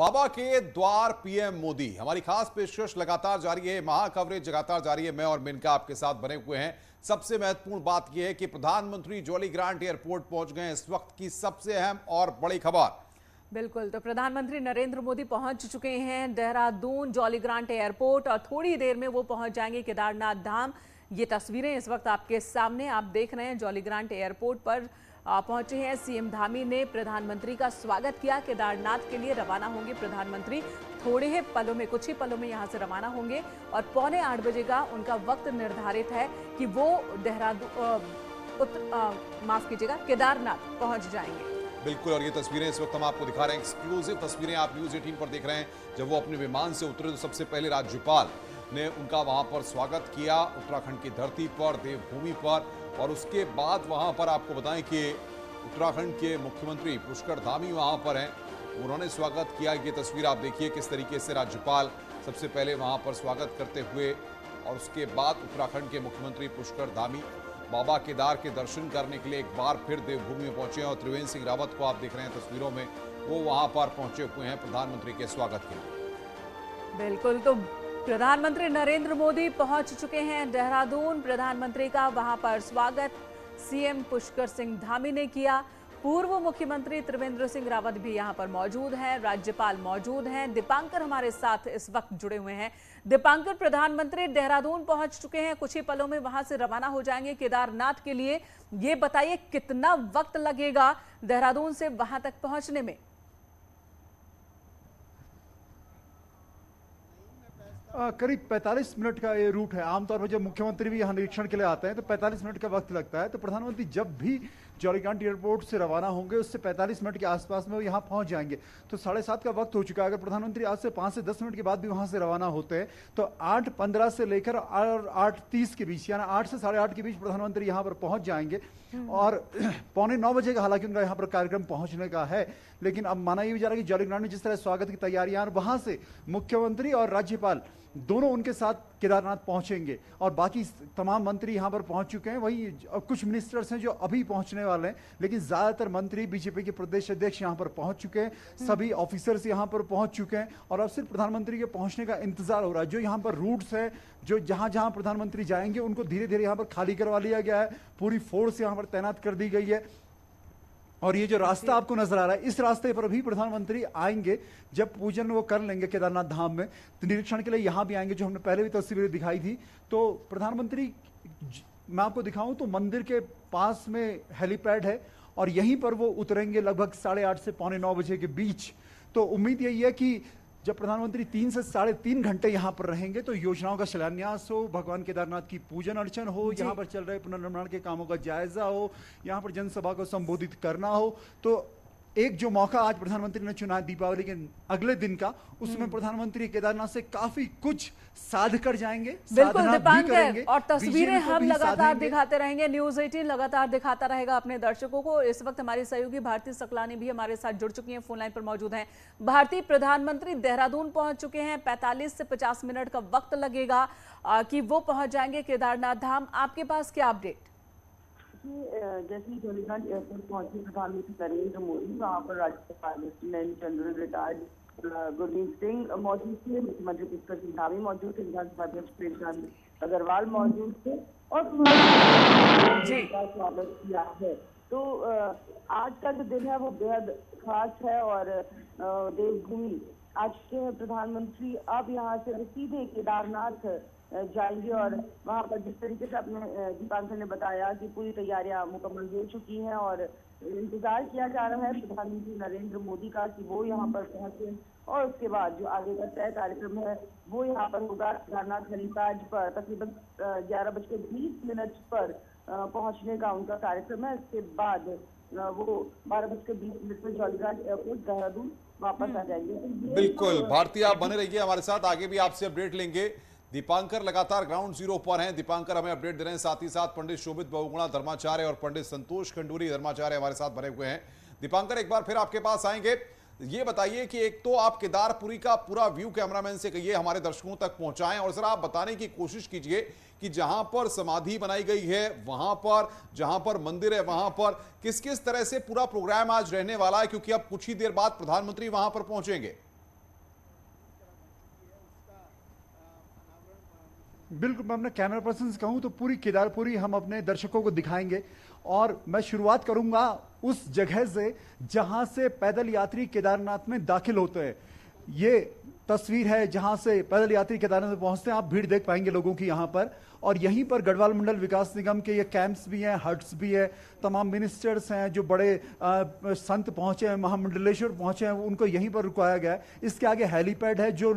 बाबा के द्वार पीएम मोदी, हमारी खास पेशकश लगातार जारी है, महा कवरेज लगातार जारी है। मैं और मिनका आपके साथ बने हुए हैं। सबसे महत्वपूर्ण बात यह है कि प्रधानमंत्री जॉली ग्रांट एयरपोर्ट पहुंच गए। इस वक्त की सबसे अहम और बड़ी खबर। बिल्कुल, तो प्रधानमंत्री नरेंद्र मोदी पहुंच चुके हैं देहरादून जॉली ग्रांट एयरपोर्ट और थोड़ी देर में वो पहुंच जाएंगे केदारनाथ धाम। ये तस्वीरें इस वक्त आपके सामने आप देख रहे हैं। जॉली ग्रांट एयरपोर्ट पर पहुंचे हैं सीएम धामी ने प्रधानमंत्री का स्वागत किया। केदारनाथ के लिए रवाना होंगे प्रधानमंत्री, थोड़े ही पलों में, कुछ ही पलों में यहां से रवाना होंगे और 7:45 बजे का उनका वक्त निर्धारित है कि वो माफ कीजिएगा, केदारनाथ पहुंच जाएंगे। बिल्कुल, और ये तस्वीरें इस वक्त हम आपको दिखा रहे हैं, एक्सक्लूसिव तस्वीरें आप न्यूज़ 18 पर देख रहे हैं। जब वो अपने विमान से उतरे तो सबसे पहले राज्यपाल ने उनका वहां पर स्वागत किया, उत्तराखंड की धरती पर, देवभूमि पर। और उसके बाद वहां पर आपको बताएं कि उत्तराखंड के मुख्यमंत्री पुष्कर धामी वहां पर हैं, उन्होंने स्वागत किया। ये तस्वीर आप देखिए किस तरीके से राज्यपाल सबसे पहले वहां पर स्वागत करते हुए और उसके बाद उत्तराखंड के मुख्यमंत्री पुष्कर धामी बाबा केदार के दर्शन करने के लिए एक बार फिर देवभूमि में पहुंचे हैं। और त्रिवेंद्र सिंह रावत को आप देख रहे हैं तस्वीरों में, वो वहां पर पहुंचे हुए हैं प्रधानमंत्री के स्वागत के लिए। बिल्कुल, तो प्रधानमंत्री नरेंद्र मोदी पहुंच चुके हैं देहरादून। प्रधानमंत्री का वहां पर स्वागत सीएम पुष्कर सिंह धामी ने किया। पूर्व मुख्यमंत्री त्रिवेंद्र सिंह रावत भी यहां पर मौजूद हैं, राज्यपाल मौजूद हैं। दीपांकर हमारे साथ इस वक्त जुड़े हुए हैं। दीपांकर, प्रधानमंत्री देहरादून पहुंच चुके हैं, कुछ ही पलों में वहां से रवाना हो जाएंगे केदारनाथ के लिए। ये बताइए कितना वक्त लगेगा देहरादून से वहां तक पहुंचने में? करीब 45 मिनट का ये रूट है। आमतौर पर जब मुख्यमंत्री भी यहाँ निरीक्षण के लिए आते हैं तो 45 मिनट का वक्त लगता है। तो प्रधानमंत्री जब भी जॉली ग्रांट एयरपोर्ट से रवाना होंगे उससे 45 मिनट के आसपास में वो यहाँ पहुंच जाएंगे। तो 7:30 का वक्त हो चुका है। अगर प्रधानमंत्री आज से 5 से 10 मिनट के बाद भी वहां से रवाना होते हैं तो 8:15 से लेकर 8:30 के बीच, यानी 8 से 8:30 के बीच प्रधानमंत्री यहाँ पर पहुंच जाएंगे। और 8:45 बजे का हालांकि उनका यहाँ पर कार्यक्रम पहुंचने का है, लेकिन अब माना ये जा रहा है कि जॉली ग्रांट में जिस तरह स्वागत की तैयारियां, वहां से मुख्यमंत्री और राज्यपाल दोनों उनके साथ केदारनाथ पहुंचेंगे और बाकी तमाम मंत्री यहां पर पहुंच चुके हैं। वही कुछ मिनिस्टर्स हैं जो अभी पहुंचने वाले हैं, लेकिन ज्यादातर मंत्री, बीजेपी के प्रदेश अध्यक्ष यहां पर पहुंच चुके हैं, सभी ऑफिसर्स यहां पर पहुंच चुके हैं और अब सिर्फ प्रधानमंत्री के पहुंचने का इंतजार हो रहा है। जो यहां पर रूट्स है, जो जहां जहां प्रधानमंत्री जाएंगे उनको धीरे धीरे यहां पर खाली करवा लिया गया है, पूरी फोर्स यहां पर तैनात कर दी गई है। और ये जो रास्ता आपको नजर आ रहा है, इस रास्ते पर भी प्रधानमंत्री आएंगे। जब पूजन वो कर लेंगे केदारनाथ धाम में तो निरीक्षण के लिए यहां भी आएंगे, जो हमने पहले भी तस्वीरें दिखाई थी। तो प्रधानमंत्री, मैं आपको दिखाऊं तो मंदिर के पास में हेलीपैड है और यहीं पर वो उतरेंगे लगभग 8:30 से 8:45 बजे के बीच। तो उम्मीद यही है कि जब प्रधानमंत्री 3 से 3.5 घंटे यहाँ पर रहेंगे तो योजनाओं का शिलान्यास हो, भगवान केदारनाथ की पूजन अर्चन हो, यहाँ पर चल रहे पुनर्निर्माण के कामों का जायजा हो, यहाँ पर जनसभा को संबोधित करना हो। तो एक जो मौका आज प्रधानमंत्री ने चुना है दीपावली के अगले दिन का, उसमें प्रधानमंत्री केदारनाथ से काफी कुछ साध कर जाएंगे। बिल्कुल दीपांकर, और तस्वीरें हम लगातार दिखाते रहेंगे, न्यूज़ 18 लगातार दिखाता रहेगा अपने दर्शकों को। इस वक्त हमारी सहयोगी भारती सकलानी भी हमारे साथ जुड़ चुकी हैं, फोन लाइन पर मौजूद हैं। भारती, प्रधानमंत्री देहरादून पहुंच चुके हैं, 45 से 50 मिनट का वक्त लगेगा कि वो पहुंच जाएंगे केदारनाथ धाम। आपके पास क्या अपडेट? जैसे ही जॉली ग्रांट एयरपोर्ट पहुंचे प्रधानमंत्री नरेंद्र मोदी, वहाँ पर राज्यपाल lieutenant general retired Gurmeet Singh मौजूद थे, मुख्यमंत्री पुष्कर सिंह धामी मौजूद थे, विधानसभा अध्यक्ष प्रेमचंद अग्रवाल मौजूद थे और का स्वागत किया है। तो आज का जो दिन है वो बेहद खास है और देवभूमि आज के प्रधानमंत्री अब यहाँ से सीधे केदारनाथ जाएंगे। और वहाँ पर जिस तरीके से अपने दीपांकर ने बताया कि पूरी तैयारियां मुकम्मल हो चुकी हैं और इंतजार किया जा रहा है प्रधानमंत्री नरेंद्र मोदी का कि वो यहाँ पर पहुंचे और उसके बाद जो आगे का तय कार्यक्रम है वो यहाँ पर होगा। केदारनाथ हेलीपैड पर तकरीबन 11:20 पर पहुंचने का उनका कार्यक्रम है। इसके बाद वो 12:20 पर जॉली ग्रांट एयरपोर्ट देहरादून वापस आ जाएंगे। बिल्कुल भारती, आप बने रहिए हमारे साथ, आगे भी आपसे अपडेट लेंगे। दीपांकर लगातार ग्राउंड जीरो पर हैं। दीपांकर हमें अपडेट दे रहे हैं, साथ ही साथ पंडित शोभित बहुगुणा धर्माचार्य और पंडित संतोष खंडूरी धर्माचार्य हमारे साथ बने हुए हैं। दीपांकर, एक बार फिर आपके पास आएंगे। ये बताइए कि एक तो आप केदारपुरी का पूरा व्यू कैमरामैन से कहिए हमारे दर्शकों तक पहुंचाएं और जरा आप बताने की कोशिश कीजिए कि जहां पर समाधि बनाई गई है, वहां पर जहां पर मंदिर है, वहां पर किस किस तरह से पूरा प्रोग्राम आज रहने वाला है, क्योंकि अब कुछ ही देर बाद प्रधानमंत्री वहां पर पहुंचेंगे। बिल्कुल, मैं अपने कैमरा पर्सन से कहूं तो पूरी केदारपुरी हम अपने दर्शकों को दिखाएंगे और मैं शुरुआत करूंगा उस जगह से जहां से पैदल यात्री केदारनाथ में दाखिल होते हैं। ये तस्वीर है जहां से पैदल यात्री केदारनाथ में पहुंचते हैं। आप भीड़ देख पाएंगे लोगों की यहां पर, और यहीं पर गढ़वाल मंडल विकास निगम के ये कैंप्स भी हैं, हट्स भी है, तमाम मिनिस्टर्स हैं, जो बड़े संत पहुंचे हैं, महामंडलेश्वर पहुंचे हैं, उनको यहीं पर रुकाया गया है। इसके आगे हेलीपैड है, जो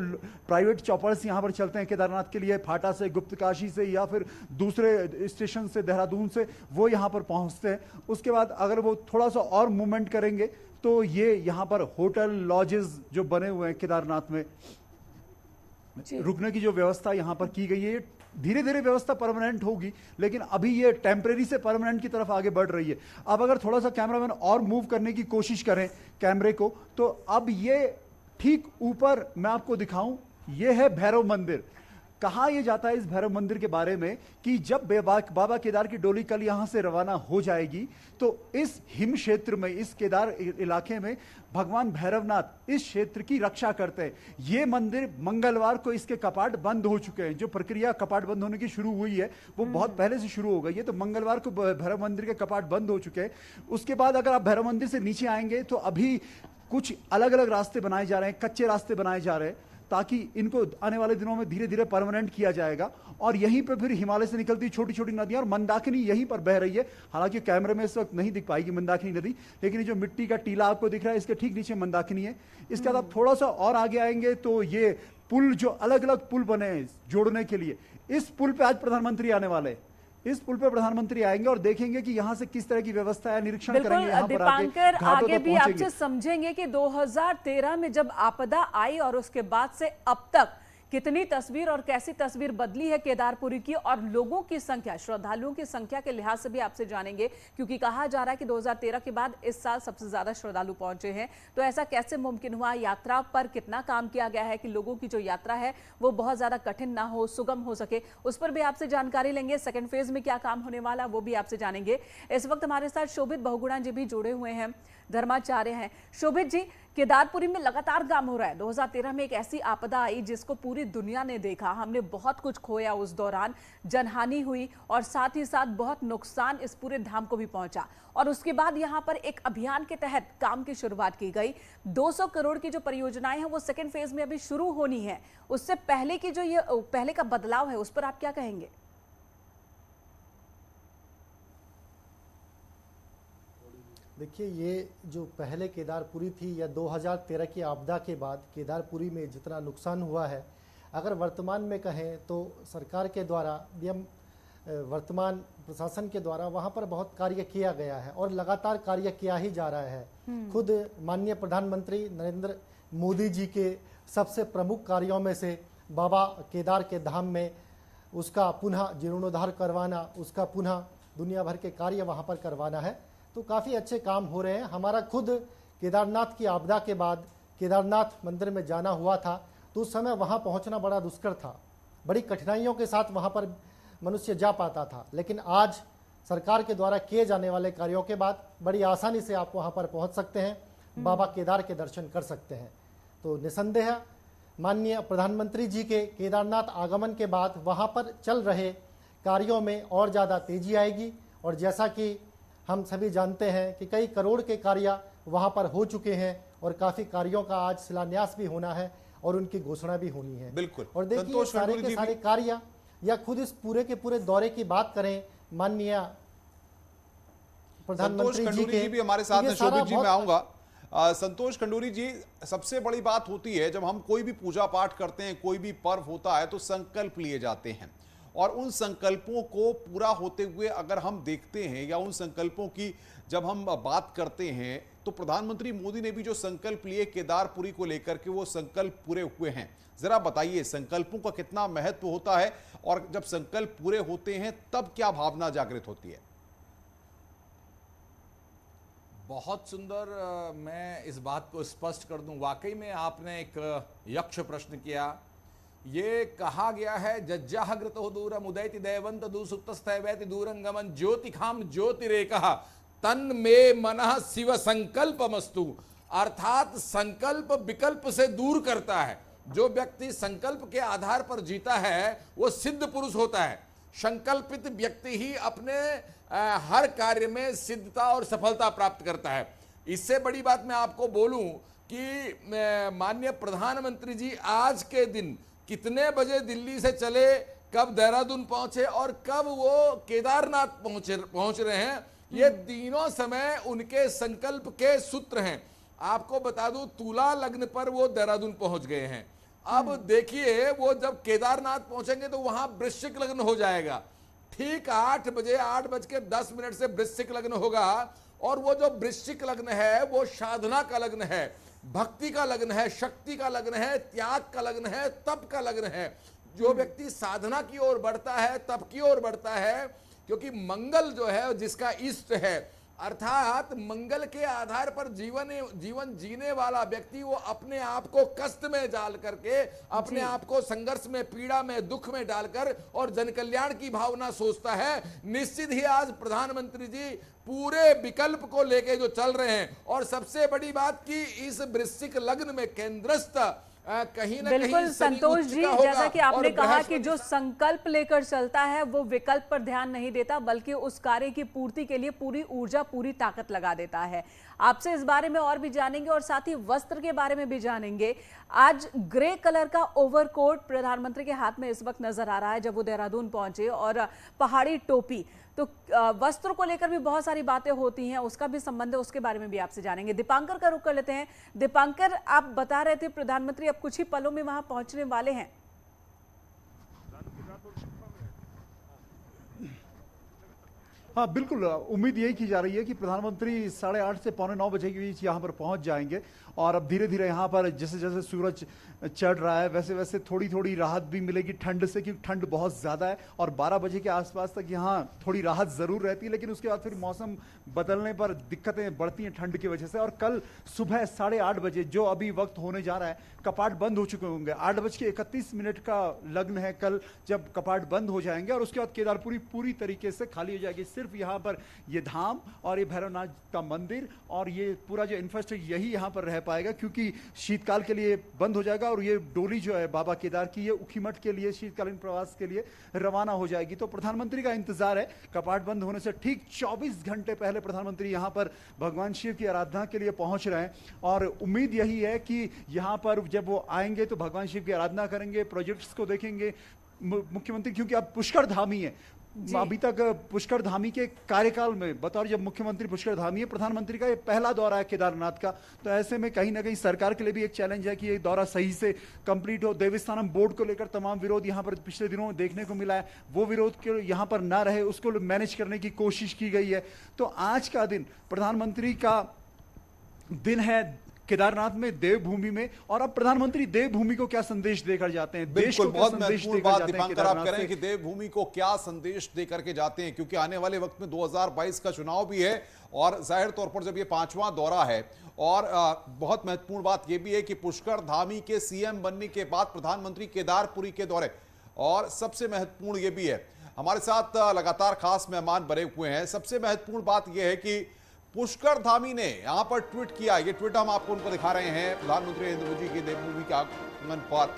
प्राइवेट चॉपर्स यहां पर चलते हैं केदारनाथ के लिए, फाटा से, गुप्तकाशी से या फिर दूसरे स्टेशन से, देहरादून से, वो यहां पर पहुंचते हैं। उसके बाद अगर वो थोड़ा सा और मूवमेंट करेंगे तो ये यहाँ पर होटल लॉजेस जो बने हुए हैं केदारनाथ में, रुकने की जो व्यवस्था यहाँ पर की गई है, धीरे धीरे व्यवस्था परमानेंट होगी, लेकिन अभी ये टेम्परेरी से परमानेंट की तरफ आगे बढ़ रही है। अब अगर थोड़ा सा कैमरामैन और मूव करने की कोशिश करें कैमरे को, तो अब ये ठीक ऊपर मैं आपको दिखाऊं, ये है भैरव मंदिर। कहा यह जाता है इस भैरव मंदिर के बारे में कि जब बाबा केदार की डोली कल यहां से रवाना हो जाएगी तो इस हिम क्षेत्र में, इस केदार इलाके में भगवान भैरवनाथ इस क्षेत्र की रक्षा करते हैं। ये मंदिर मंगलवार को इसके कपाट बंद हो चुके हैं। जो प्रक्रिया कपाट बंद होने की शुरू हुई है वो बहुत पहले से शुरू हो गई है, तो मंगलवार को भैरव मंदिर के कपाट बंद हो चुके हैं। उसके बाद अगर आप भैरव मंदिर से नीचे आएंगे तो अभी कुछ अलग अलग रास्ते बनाए जा रहे हैं, कच्चे रास्ते बनाए जा रहे हैं, ताकि इनको आने वाले दिनों में धीरे धीरे परमानेंट किया जाएगा। और यहीं पे फिर हिमालय से निकलती छोटी छोटी नदियां, और मंदाकिनी यहीं पर बह रही है। हालांकि कैमरे में इस वक्त नहीं दिख पाएगी मंदाकिनी नदी, लेकिन ये जो मिट्टी का टीला आपको दिख रहा है, इसके ठीक नीचे मंदाकिनी है। इसके बाद आप थोड़ा सा और आगे आएंगे तो ये पुल, जो अलग अलग पुल बने हैं जोड़ने के लिए, इस पुल पे आज प्रधानमंत्री आने वाले हैं। इस पुल पर प्रधानमंत्री आएंगे और देखेंगे कि यहां से किस तरह की व्यवस्था है, निरीक्षण करेंगे। यहाँ पर दीपांकर, आगे भी पहुंचेंगे। आपसे समझेंगे कि 2013 में जब आपदा आई और उसके बाद से अब तक कितनी तस्वीर और कैसी तस्वीर बदली है केदारपुरी की, और लोगों की संख्या, श्रद्धालुओं की संख्या के लिहाज से भी आपसे जानेंगे, क्योंकि कहा जा रहा है कि 2013 के बाद इस साल सबसे ज्यादा श्रद्धालु पहुंचे हैं। तो ऐसा कैसे मुमकिन हुआ? यात्रा पर कितना काम किया गया है कि लोगों की जो यात्रा है वो बहुत ज्यादा कठिन ना हो, सुगम हो सके, उस पर भी आपसे जानकारी लेंगे। सेकेंड फेज में क्या काम होने वाला वो भी आपसे जानेंगे। इस वक्त हमारे साथ शोभित बहुगुणा जी भी जुड़े हुए हैं, धर्माचार्य हैं। शोभित जी, केदारपुरी में लगातार काम हो रहा है। 2013 में एक ऐसी आपदा आई जिसको पूरी दुनिया ने देखा, हमने बहुत कुछ खोया, उस दौरान जनहानि हुई और साथ ही साथ बहुत नुकसान इस पूरे धाम को भी पहुंचा। और उसके बाद यहां पर एक अभियान के तहत काम की शुरुआत की गई। 200 करोड़ की जो परियोजनाएं हैं वो सेकेंड फेज में अभी शुरू होनी है। उससे पहले की जो ये पहले का बदलाव है उस पर आप क्या कहेंगे? देखिए, ये जो पहले केदारपुरी थी या 2013 की आपदा के बाद केदारपुरी में जितना नुकसान हुआ है, अगर वर्तमान में कहें तो सरकार के द्वारा या वर्तमान प्रशासन के द्वारा वहाँ पर बहुत कार्य किया गया है और लगातार कार्य किया ही जा रहा है। खुद माननीय प्रधानमंत्री नरेंद्र मोदी जी के सबसे प्रमुख कार्यों में से बाबा केदार के धाम में उसका पुनः जीर्णोद्धार करवाना, उसका पुनः दुनिया भर के कार्य वहाँ पर करवाना है। तो काफ़ी अच्छे काम हो रहे हैं। हमारा खुद केदारनाथ की आपदा के बाद केदारनाथ मंदिर में जाना हुआ था, तो उस समय वहाँ पहुँचना बड़ा दुष्कर था, बड़ी कठिनाइयों के साथ वहाँ पर मनुष्य जा पाता था। लेकिन आज सरकार के द्वारा किए जाने वाले कार्यों के बाद बड़ी आसानी से आप वहाँ पर पहुँच सकते हैं, बाबा केदार के दर्शन कर सकते हैं। तो निसंदेह माननीय प्रधानमंत्री जी के केदारनाथ आगमन के बाद वहाँ पर चल रहे कार्यों में और ज़्यादा तेजी आएगी। और जैसा कि हम सभी जानते हैं कि कई करोड़ के कार्य वहाँ पर हो चुके हैं और काफ़ी कार्यों का आज शिलान्यास भी होना है और उनकी घोषणा भी होनी है। बिल्कुल। और देखिए, सारे के सारे कार्य या खुद इस पूरे के पूरे दौरे की बात करें, माननीय प्रधानमंत्री जी के भी हमारे साथ हैं। शोभित जी, मैं आऊंगा। संतोष खंडूरी जी, सबसे बड़ी बात होती है जब हम कोई भी पूजा पाठ करते हैं, कोई भी पर्व होता है तो संकल्प लिए जाते हैं, और उन संकल्पों को पूरा होते हुए अगर हम देखते हैं या उन संकल्पों की जब हम बात करते हैं, तो प्रधानमंत्री मोदी ने भी जो संकल्प लिए केदारपुरी को लेकर के, वो संकल्प पूरे हुए हैं। जरा बताइए, संकल्पों का कितना महत्व होता है और जब संकल्प पूरे होते हैं तब क्या भावना जागृत होती है? बहुत सुंदर। मैं इस बात को स्पष्ट कर दूं, वाकई में आपने एक यक्ष प्रश्न किया। ये कहा गया है, जज्जाहृतो दूरम उदयति दैवंत दूसुप्तस्थैवैति दूरंगमन ज्योतिखाम ज्योतिरेकः तन में मनः शिव संकल्पमस्तु। अर्थात संकल्प विकल्प से दूर करता है। जो व्यक्ति संकल्प के आधार पर जीता है वो सिद्ध पुरुष होता है। संकल्पित व्यक्ति ही अपने हर कार्य में सिद्धता और सफलता प्राप्त करता है। इससे बड़ी बात मैं आपको बोलूं कि माननीय प्रधानमंत्री जी आज के दिन कितने बजे दिल्ली से चले, कब देहरादून पहुंचे और कब वो केदारनाथ पहुंच रहे हैं, ये तीनों समय उनके संकल्प के सूत्र हैं। आपको बता दूं, तुला लग्न पर वो देहरादून पहुंच गए हैं। अब देखिए वो जब केदारनाथ पहुंचेंगे तो वहां वृश्चिक लग्न हो जाएगा। ठीक 8 बजे 8:10 से वृश्चिक लग्न होगा और वो जो वृश्चिक लग्न है वो साधना का लग्न है, भक्ति का लग्न है, शक्ति का लग्न है, त्याग का लग्न है, तप का लग्न है। जो व्यक्ति साधना की ओर बढ़ता है, तप की ओर बढ़ता है, क्योंकि मंगल जो है जिसका इष्ट है, अर्थात मंगल के आधार पर जीवन जीने वाला व्यक्ति वो अपने आप को कष्ट में डाल करके, अपने आप को संघर्ष में, पीड़ा में, दुख में डालकर और जन कल्याण की भावना सोचता है। निश्चित ही आज प्रधानमंत्री जी पूरे विकल्प को लेके जो चल रहे हैं, और सबसे बड़ी बात कि इस वृश्चिक लग्न में केंद्रस्थ कहीं ना बिल्कुल कहीं संतोष जी, जैसा कि आपने कहा कि जो बृहस्पति संकल्प लेकर चलता है वो विकल्प पर ध्यान नहीं देता, बल्कि उस कार्य की पूर्ति के लिए पूरी ऊर्जा, पूरी ताकत लगा देता है। आपसे इस बारे में और भी जानेंगे और साथ ही वस्त्र के बारे में भी जानेंगे। आज ग्रे कलर का ओवरकोट प्रधानमंत्री के हाथ में इस वक्त नजर आ रहा है जब वो देहरादून पहुंचे, और पहाड़ी टोपी, तो वस्त्र को लेकर भी बहुत सारी बातें होती हैं, उसका भी संबंध है, उसके बारे में भी आपसे जानेंगे। दीपांकर का रुख कर लेते हैं। दीपांकर, आप बता रहे थे प्रधानमंत्री अब कुछ ही पलों में वहां पहुंचने वाले हैं। हाँ बिल्कुल, उम्मीद यही की जा रही है कि प्रधानमंत्री 8:30 से 8:45 बजे के बीच यहाँ पर पहुंच जाएंगे, और अब धीरे धीरे यहाँ पर जैसे जैसे सूरज चढ़ रहा है वैसे वैसे थोड़ी थोड़ी राहत भी मिलेगी ठंड से, क्योंकि ठंड बहुत ज़्यादा है, और 12 बजे के आसपास तक यहाँ थोड़ी राहत ज़रूर रहती है, लेकिन उसके बाद फिर मौसम बदलने पर दिक्कतें बढ़ती हैं ठंड की वजह से। और कल सुबह 8:30 बजे जो अभी वक्त होने जा रहा है, कपाट बंद हो चुके होंगे। 8:31 का लग्न है कल जब कपाट बंद हो जाएंगे, और उसके बाद केदारपुरी पूरी तरीके से खाली हो जाएगी। सिर्फ यहाँ पर ये धाम और ये भैरवनाथ का मंदिर और ये पूरा जो इंफ्रास्ट्रक्चर यही यहाँ पर रह पाएगा, क्योंकि शीतकाल के लिए बंद हो जाएगा, और ये डोली जो है बाबा केदार की ये ऊखीमठ के लिए शीतकालीन प्रवास के लिए रवाना हो जाएगी। तो प्रधानमंत्री का इंतजार है। कपाट बंद होने से ठीक 24 घंटे पहले प्रधानमंत्री यहाँ पर भगवान शिव की आराधना के लिए पहुंच रहे हैं, और उम्मीद यही है कि यहाँ पर जब वो आएंगे तो भगवान शिव की आराधना करेंगे, प्रोजेक्ट्स को देखेंगे। मुख्यमंत्री क्योंकि अब पुष्कर धामी है, अभी तक पुष्कर धामी के कार्यकाल में बतौर जब मुख्यमंत्री पुष्कर धामी है, प्रधानमंत्री का ये पहला दौरा है केदारनाथ का। तो ऐसे में कहीं ना कहीं सरकार के लिए भी एक चैलेंज है कि ये दौरा सही से कंप्लीट हो। देवस्थानम बोर्ड को लेकर तमाम विरोध यहाँ पर पिछले दिनों में देखने को मिला है, वो विरोध के यहाँ पर ना रहे, उसको मैनेज करने की कोशिश की गई है। तो आज का दिन प्रधानमंत्री का दिन है केदारनाथ में, देवभूमि में, और अब प्रधानमंत्री देवभूमि को क्या संदेश देकर जाते हैं, देश को क्या संदेश देकर बात जाते हैं दीपांकर आप कह रहे केदारनाथ हैं कि देवभूमि को क्या संदेश देकर के जाते हैं, क्योंकि आने वाले वक्त में 2022 का चुनाव भी है, और जाहिर तौर पर जब ये 5वां दौरा है, और बहुत महत्वपूर्ण बात यह भी है कि पुष्कर धामी के सीएम बनने के बाद प्रधानमंत्री केदारपुरी के दौरे, और सबसे महत्वपूर्ण यह भी है, हमारे साथ लगातार खास मेहमान बने हुए हैं। सबसे महत्वपूर्ण बात यह है कि पुष्कर धामी ने यहां पर ट्वीट किया, ये ट्वीट हम आपको उनको दिखा रहे हैं। प्रधानमंत्री नरेंद्र मोदी की देवभूमि के आगमन पर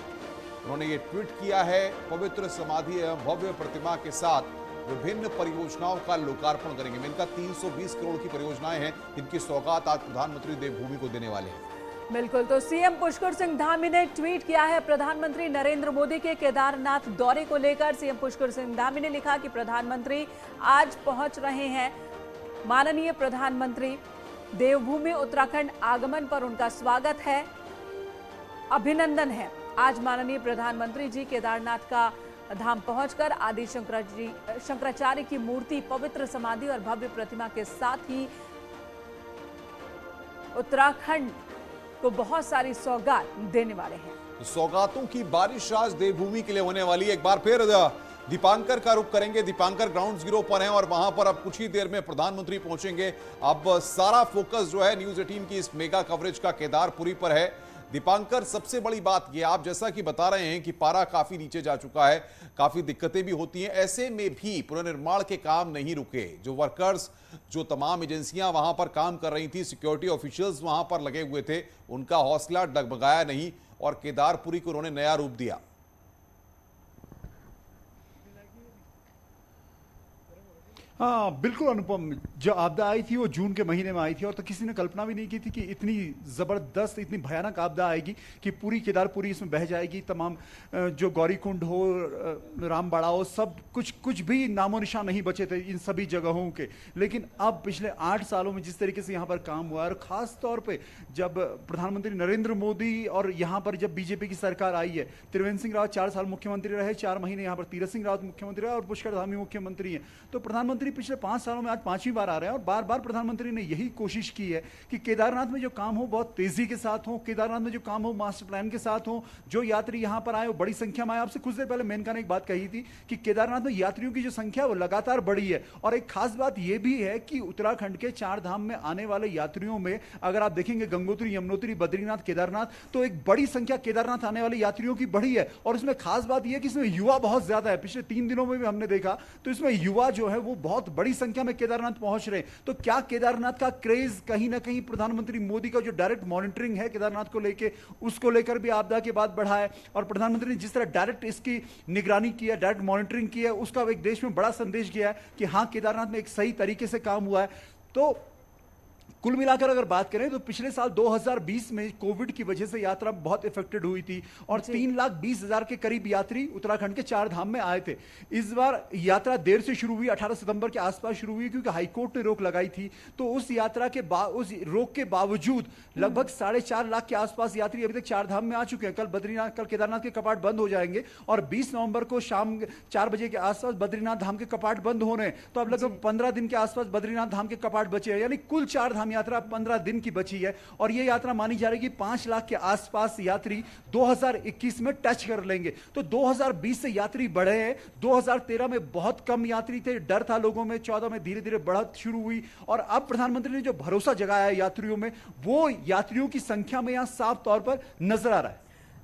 उन्होंने ये ट्वीट किया है। पवित्र समाधि एवं भव्य प्रतिमा के साथ विभिन्न परियोजनाओं का लोकार्पण करेंगे। इनका 320 करोड़ की परियोजनाएं हैं, इनकी सौगात आज प्रधानमंत्री देवभूमि को देने वाले हैं। बिल्कुल, तो सीएम पुष्कर सिंह धामी ने ट्वीट किया है प्रधानमंत्री नरेंद्र मोदी के केदारनाथ दौरे को लेकर। सीएम पुष्कर सिंह धामी ने लिखा कि प्रधानमंत्री आज पहुंच रहे हैं, माननीय प्रधानमंत्री, देवभूमि उत्तराखंड आगमन पर उनका स्वागत है, अभिनंदन है। आज माननीय प्रधानमंत्री जी केदारनाथ का धाम पहुंचकर आदि शंकराचार्य की मूर्ति, पवित्र समाधि और भव्य प्रतिमा के साथ ही उत्तराखंड को बहुत सारी सौगात देने वाले हैं। सौगातों की बारिश आज देवभूमि के लिए होने वाली है। एक बार फिर दीपांकर का रुख करेंगे। दीपांकर ग्राउंड जीरो पर हैं और वहां पर अब कुछ ही देर में प्रधानमंत्री पहुंचेंगे। अब सारा फोकस जो है न्यूज 18 की इस मेगा कवरेज का केदारपुरी पर है। दीपांकर, सबसे बड़ी बात यह, आप जैसा कि बता रहे हैं कि पारा काफी नीचे जा चुका है, काफी दिक्कतें भी होती हैं, ऐसे में भी पुनर्निर्माण के काम नहीं रुके। जो वर्कर्स, जो तमाम एजेंसियां वहां पर काम कर रही थी, सिक्योरिटी ऑफिशियल्स वहां पर लगे हुए थे, उनका हौसला डगमगाया नहीं और केदारपुरी को उन्होंने नया रूप दिया। हाँ बिल्कुल अनुपम, जो आपदा आई थी वो जून के महीने में आई थी और तो किसी ने कल्पना भी नहीं की थी कि इतनी ज़बरदस्त, इतनी भयानक आपदा आएगी कि पूरी केदारपुरी इसमें बह जाएगी। तमाम जो गौरीकुंड हो, रामबाड़ा हो, सब कुछ भी नामो निशान नहीं बचे थे इन सभी जगहों के। लेकिन अब पिछले 8 सालों में जिस तरीके से यहाँ पर काम हुआ है, और ख़ास तौर पर जब प्रधानमंत्री नरेंद्र मोदी और यहाँ पर जब बीजेपी की सरकार आई है, त्रिवेंद्र सिंह रावत 4 साल मुख्यमंत्री रहे, 4 महीने यहाँ पर तीरथ सिंह रावत मुख्यमंत्री रहे और पुष्कर धामी मुख्यमंत्री हैं। तो प्रधानमंत्री पिछले 5 सालों में आज 5वीं बार आ रहे हैं और बार बार प्रधानमंत्री ने यही कोशिश की है कि केदारनाथ में जो काम हो बहुत तेजी के साथ हो, केदारनाथ में जो काम हो मास्टर प्लान के साथ हो, जो यात्री यहां पर आए वो बड़ी संख्या में आए। आपसे कुछ देर पहले मेनका ने एक बात कही थी कि केदारनाथ में यात्रियों की जो संख्या वो लगातार बढ़ी है। और एक खास बात यह भी है कि उत्तराखंड के 4 धाम में आने वाले यात्रियों में अगर आप देखेंगे गंगोत्री, यमुनोत्री, बद्रीनाथ, केदारनाथ, तो एक बड़ी संख्या केदारनाथ आने वाले यात्रियों की बढ़ी है। और इसमें खास बात यह है कि इसमें युवा बहुत ज्यादा है। पिछले 3 दिनों में भी हमने देखा तो इसमें युवा जो है वो बहुत बड़ी संख्या में केदारनाथ पहुंच रहे हैं। तो क्या केदारनाथ का क्रेज कहीं ना कहीं प्रधानमंत्री मोदी का जो डायरेक्ट मॉनिटरिंग है केदारनाथ को लेके, उसको लेकर भी आपदा के बाद बढ़ा है। और प्रधानमंत्री ने जिस तरह डायरेक्ट इसकी निगरानी की है, डायरेक्ट मॉनिटरिंग की है, उसका एक देश में बड़ा संदेश गया है कि हां केदारनाथ में एक सही तरीके से काम हुआ है। तो कुल मिलाकर अगर बात करें तो पिछले साल 2020 में कोविड की वजह से यात्रा बहुत इफेक्टेड हुई थी और 3,20,000 के करीब यात्री उत्तराखंड के 4 धाम में आए थे। इस बार यात्रा देर से शुरू हुई, 18 सितंबर के आसपास शुरू हुई क्योंकि हाईकोर्ट ने रोक लगाई थी। तो उस यात्रा के उस रोक के बावजूद लगभग 4.5 लाख के आसपास यात्री अभी तक 4 धाम में आ चुके हैं। कल केदारनाथ के कपाट बंद हो जाएंगे और 20 नवंबर को शाम 4 बजे के आसपास बद्रीनाथ धाम के कपाट बंद हो रहे हैं। तो अब लगभग 15 दिन के आसपास बद्रीनाथ धाम के कपाट बचे हैं, यानी कुल 4 धाम यात्रा 15 दिन की बची है। और यह यात्रा मानी जा रही है कि 5 लाख के आसपास यात्री 2021 में टच कर लेंगे। तो 2020 से यात्री बढ़े हैं। 2013 में बहुत कम यात्री थे, डर था लोगों में। 14 में धीरे धीरे बढ़त शुरू हुई और अब प्रधानमंत्री ने जो भरोसा जगाया है यात्रियों में, वो यात्रियों की संख्या में यहां साफ तौर पर नजर आ रहा है।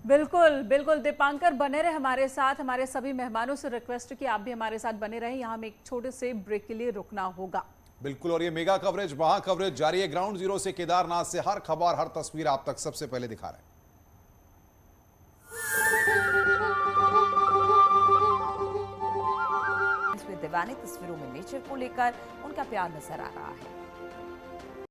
बिल्कुल बिल्कुल दीपांकर बने रहे हमारे साथ। हमारे सभी मेहमानों से रिक्वेस्ट कि आप भी हमारे साथ बने रहें। यहां हमें एक छोटे से ब्रेक के लिए रुकना होगा। बिल्कुल, और ये मेगा कवरेज, वहां कवरेज जारी है। ग्राउंड जीरो से केदारनाथ से हर खबर, हर तस्वीर आप तक सबसे पहले दिखा रहे हैं। दिवानी तस्वीरों में नेचर को लेकर उनका प्यार नजर आ रहा है।